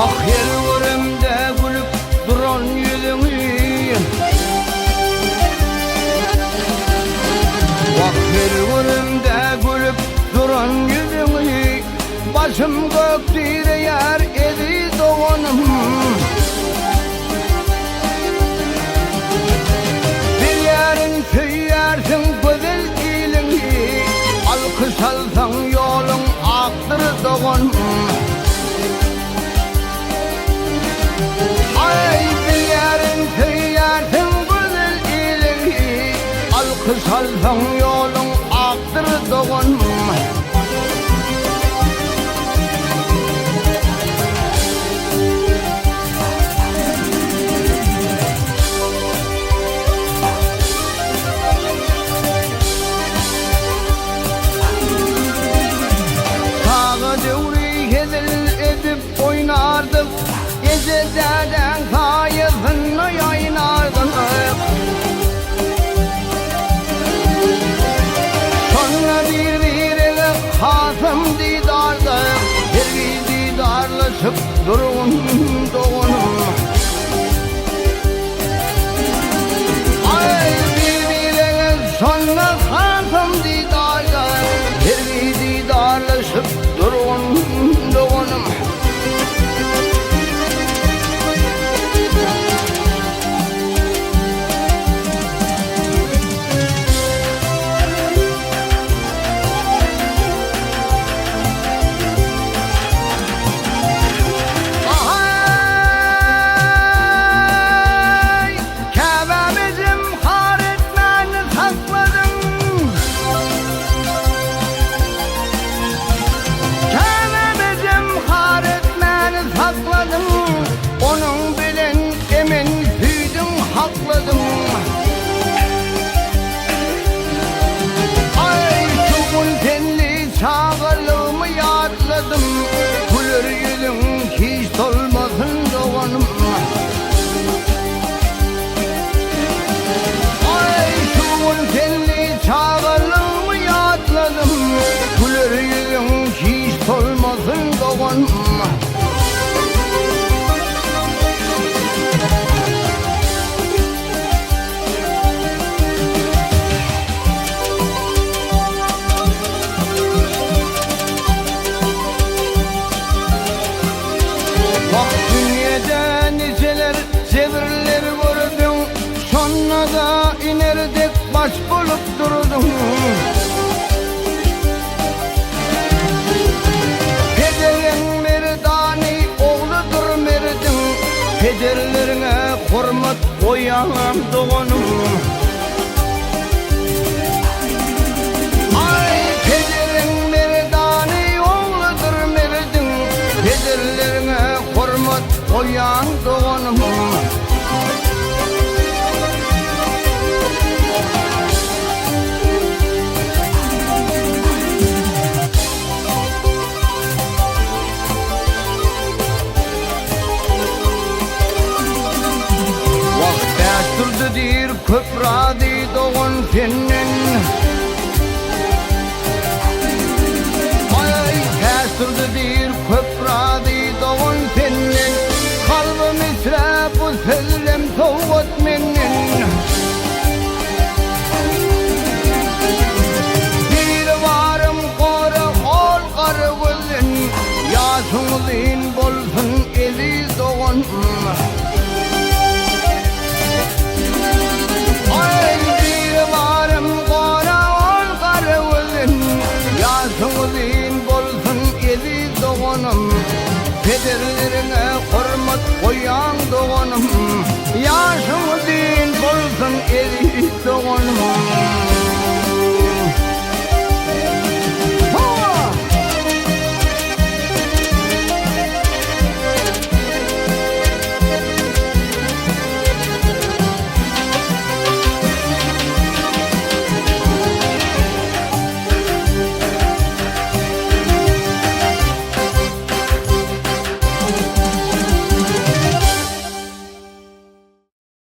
Ahir görümde gülüp duran yüzünü, ahir görümde gülüp duran yüzünü, başım göktüre yer edi doğanım. Bir yerin tüyersin güzel ilini, alkış alsan yolun aktır doğanım. Ay bir yerin tüyersin güzel ilini, alkış alsan yolun aktır doğanım. Edip oynardık, geceden kayısını yaynardık. Sonra birbirine hasım didardık, bir didarlaşıp durun doğunum. Ay birbirine sonra hasım didardık, bir didarlaşıp durun doğunum. Onun bilen emin büyüdüm hakladım. Ay çubuğun tenli çağırlığımı yadladım. Gülür yüzüm hiç solmasın doğanım. Ay çubuğun tenli çağırlığımı yadladım. Gülür yüzüm hiç solmasın doğanım. Bak dünyada niceler sevirler gördüm, sonra da inerdik baş bulup durdum. Pederin merdani oğludur merdim, pederlerine hürmet koyan doğanım. Ay pederin merdani oğludur merdim, pederlerine hürmet koyan doğanım. Vakt desturdudir köpradi doğan senin. Ay desturdudir köpradi doğan senin. Kalbim isra bu sözlem soğut menin. Bir varım kora ol karı gözün, yaşımızın bolsun eli doğan. Ay bir varım kora ol karı gözün, yaşımızın bolsun eli doğanım. Pederlerine hürmet koyan doğanım.